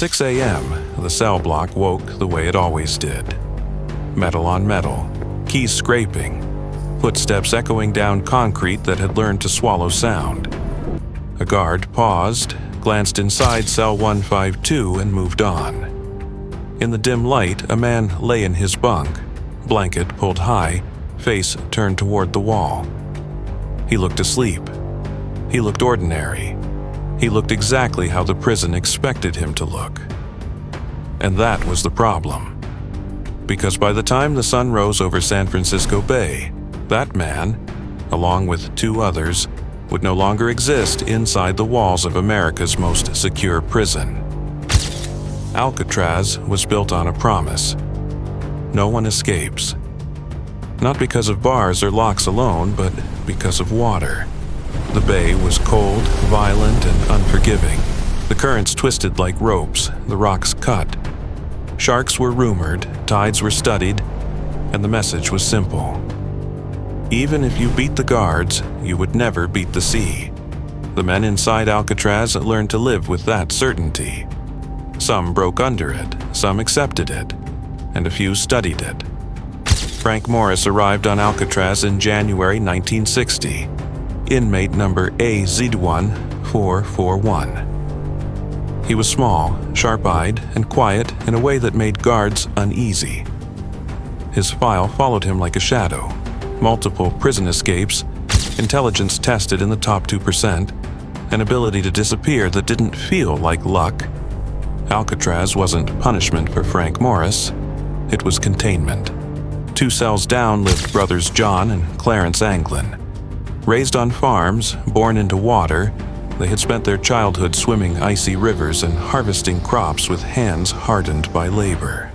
6 a.m., the cell block woke the way it always did. Metal on metal, keys scraping, footsteps echoing down concrete that had learned to swallow sound. A guard paused, glanced inside cell 152, and moved on. In the dim light, a man lay in his bunk, blanket pulled high, face turned toward the wall. He looked asleep. He looked ordinary. He looked exactly how the prison expected him to look. And that was the problem. Because by the time the sun rose over San Francisco Bay, that man, along with 2 others, would no longer exist inside the walls of America's most secure prison. Alcatraz was built on a promise. No one escapes. Not because of bars or locks alone, but because of water. The bay was cold, violent, and unforgiving. The currents twisted like ropes, the rocks cut. Sharks were rumored, tides were studied, and the message was simple. Even if you beat the guards, you would never beat the sea. The men inside Alcatraz learned to live with that certainty. Some broke under it, some accepted it, and a few studied it. Frank Morris arrived on Alcatraz in January 1960, inmate number AZ1441. He was small, sharp-eyed, and quiet in a way that made guards uneasy. His file followed him like a shadow. Multiple prison escapes, intelligence tested in the top 2%, an ability to disappear that didn't feel like luck. Alcatraz wasn't punishment for Frank Morris, it was containment. 2 cells down lived brothers John and Clarence Anglin. Raised on farms, born into water, they had spent their childhood swimming icy rivers and harvesting crops with hands hardened by labor.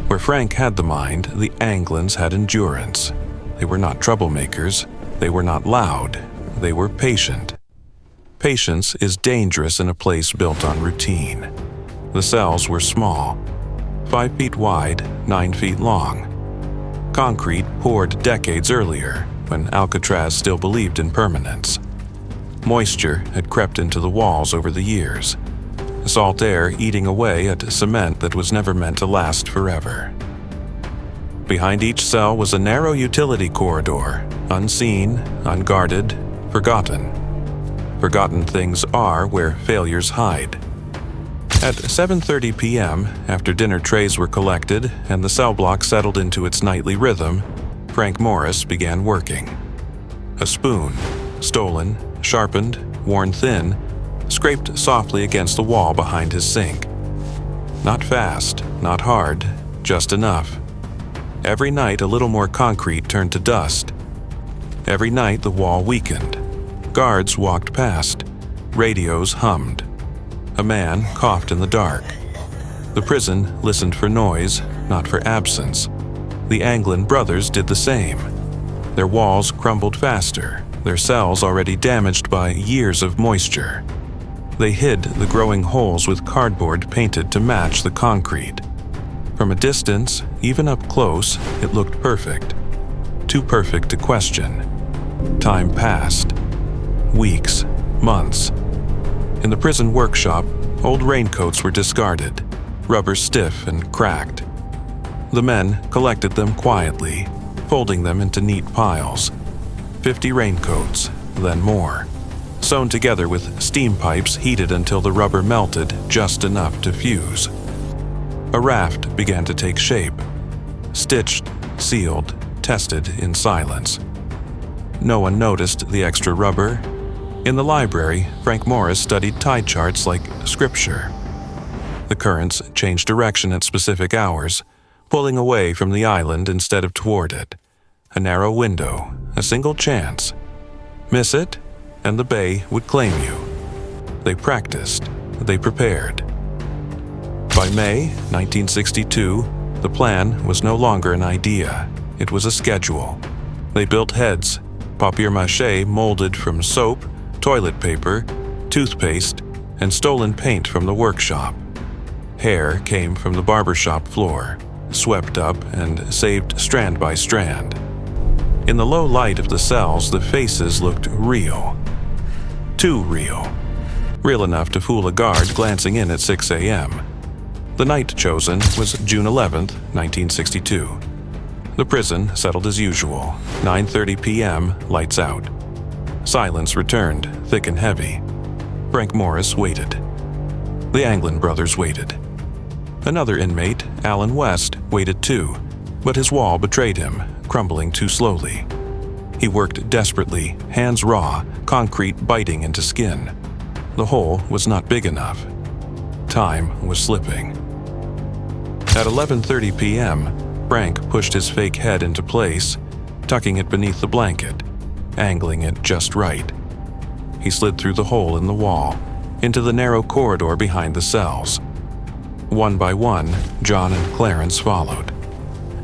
Where Frank had the mind, the Anglins had endurance. They were not troublemakers, they were not loud, they were patient. Patience is dangerous in a place built on routine. The cells were small, 5 feet wide, 9 feet long. Concrete poured decades earlier, when Alcatraz still believed in permanence. Moisture had crept into the walls over the years, salt air eating away at cement that was never meant to last forever. Behind each cell was a narrow utility corridor, unseen, unguarded, forgotten. Forgotten things are where failures hide. At 7:30 p.m., after dinner trays were collected and the cell block settled into its nightly rhythm, Frank Morris began working. A spoon, stolen, sharpened, worn thin, scraped softly against the wall behind his sink. Not fast, not hard, just enough. Every night a little more concrete turned to dust. Every night the wall weakened. Guards walked past. Radios hummed. A man coughed in the dark. The prison listened for noise, not for absence. The Anglin brothers did the same. Their walls crumbled faster, their cells already damaged by years of moisture. They hid the growing holes with cardboard painted to match the concrete. From a distance, even up close, it looked perfect. Too perfect to question. Time passed. Weeks, months. In the prison workshop, old raincoats were discarded, rubber stiff and cracked. The men collected them quietly, folding them into neat piles. 50 raincoats, then more, sewn together with steam pipes heated until the rubber melted just enough to fuse. A raft began to take shape, stitched, sealed, tested in silence. No one noticed the extra rubber. In the library, Frank Morris studied tide charts like scripture. The currents changed direction at specific hours, pulling away from the island instead of toward it. A narrow window, a single chance. Miss it, and the bay would claim you. They practiced, they prepared. By May 1962, the plan was no longer an idea, it was a schedule. They built heads, papier-mâché molded from soap, toilet paper, toothpaste, and stolen paint from the workshop. Hair came from the barbershop floor, swept up and saved strand by strand. In the low light of the cells, the faces looked real. Too real. real enough to fool a guard glancing in at 6 a.m. The night chosen was June 11, 1962. The prison settled as usual, 9:30 p.m., lights out. Silence returned, thick and heavy. Frank Morris waited. The Anglin brothers waited. Another inmate, Alan West, waited too, but his wall betrayed him, crumbling too slowly. He worked desperately, hands raw, concrete biting into skin. The hole was not big enough. Time was slipping. At 11:30 p.m., Frank pushed his fake head into place, tucking it beneath the blanket, angling it just right. He slid through the hole in the wall, into the narrow corridor behind the cells. One by one, John and Clarence followed.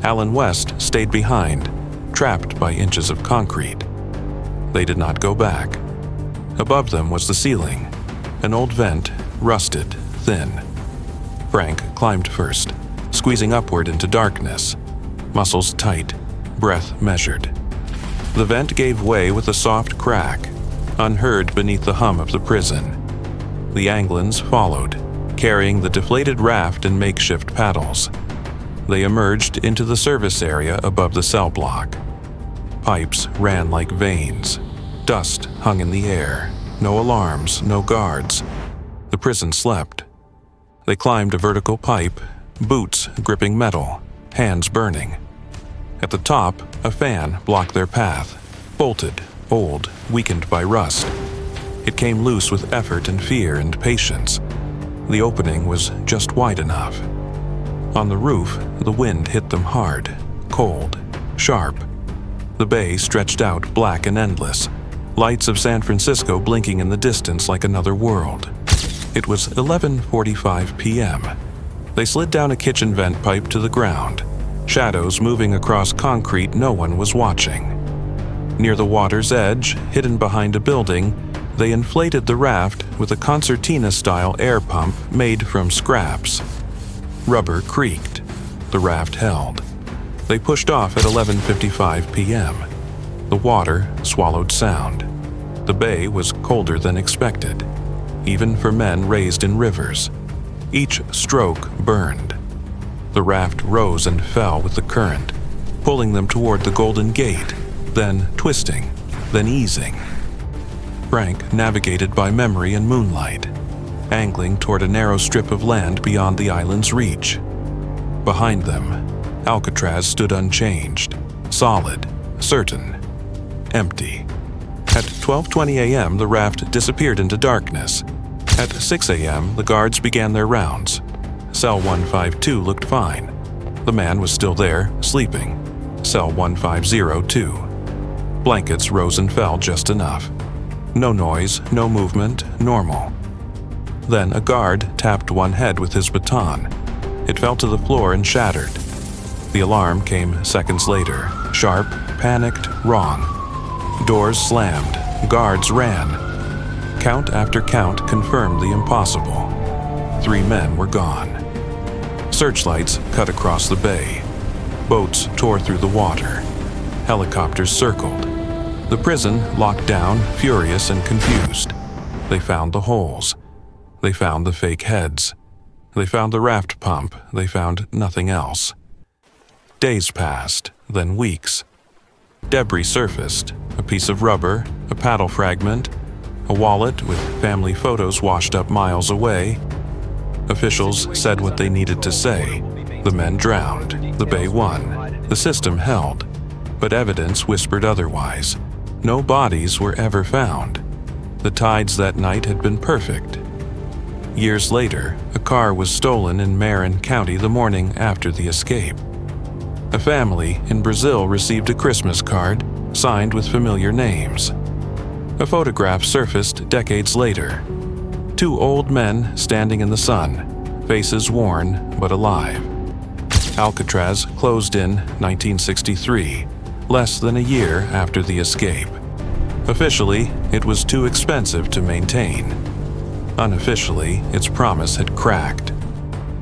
Alan West stayed behind, trapped by inches of concrete. They did not go back. Above them was the ceiling, an old vent, rusted, thin. Frank climbed first, squeezing upward into darkness, muscles tight, breath measured. The vent gave way with a soft crack, unheard beneath the hum of the prison. The Anglins followed, carrying the deflated raft and makeshift paddles. They emerged into the service area above the cell block. Pipes ran like veins. Dust hung in the air. No alarms, no guards. The prison slept. They climbed a vertical pipe, boots gripping metal, hands burning. At the top, a fan blocked their path, bolted, old, weakened by rust. It came loose with effort and fear and patience. The opening was just wide enough. On the roof, the wind hit them hard, cold, sharp. The bay stretched out black and endless, lights of San Francisco blinking in the distance like another world. It was 11:45 p.m. They slid down a kitchen vent pipe to the ground, shadows moving across concrete no one was watching. Near the water's edge, hidden behind a building, they inflated the raft with a concertina-style air pump made from scraps. Rubber creaked. The raft held. They pushed off at 11:55 p.m. The water swallowed sound. The bay was colder than expected, even for men raised in rivers. Each stroke burned. The raft rose and fell with the current, pulling them toward the Golden Gate, then twisting, then easing. Frank navigated by memory and moonlight, angling toward a narrow strip of land beyond the island's reach. Behind them, Alcatraz stood unchanged, solid, certain, empty. At 12:20 a.m., the raft disappeared into darkness. At 6 a.m., the guards began their rounds. Cell 152 looked fine. The man was still there, sleeping. Cell 1502. Blankets rose and fell just enough. No noise, no movement, normal. Then a guard tapped one head with his baton. It fell to the floor and shattered. The alarm came seconds later, sharp, panicked, wrong. Doors slammed, guards ran. Count after count confirmed the impossible. 3 men were gone. Searchlights cut across the bay. Boats tore through the water. Helicopters circled. The prison locked down, furious and confused. They found the holes. They found the fake heads. They found the raft pump. They found nothing else. Days passed, then weeks. Debris surfaced, a piece of rubber, a paddle fragment, a wallet with family photos washed up miles away. Officials said what they needed to say. The men drowned. The bay won. The system held. But evidence whispered otherwise. No bodies were ever found. The tides that night had been perfect. Years later, a car was stolen in Marin County the morning after the escape. A family in Brazil received a Christmas card signed with familiar names. A photograph surfaced decades later. 2 old men standing in the sun, faces worn but alive. Alcatraz closed in 1963, less than a year after the escape. Officially, it was too expensive to maintain. Unofficially, its promise had cracked.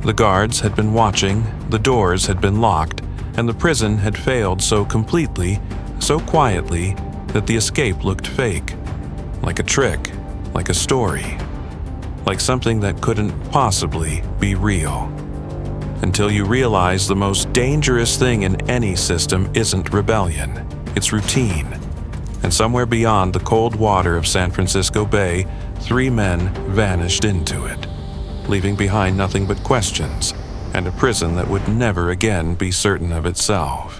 The guards had been watching, the doors had been locked, and the prison had failed so completely, so quietly, that the escape looked fake. Like a trick, like a story. like something that couldn't possibly be real. Until you realize the most dangerous thing in any system isn't rebellion, it's routine. And somewhere beyond the cold water of San Francisco Bay, 3 men vanished into it, leaving behind nothing but questions and a prison that would never again be certain of itself.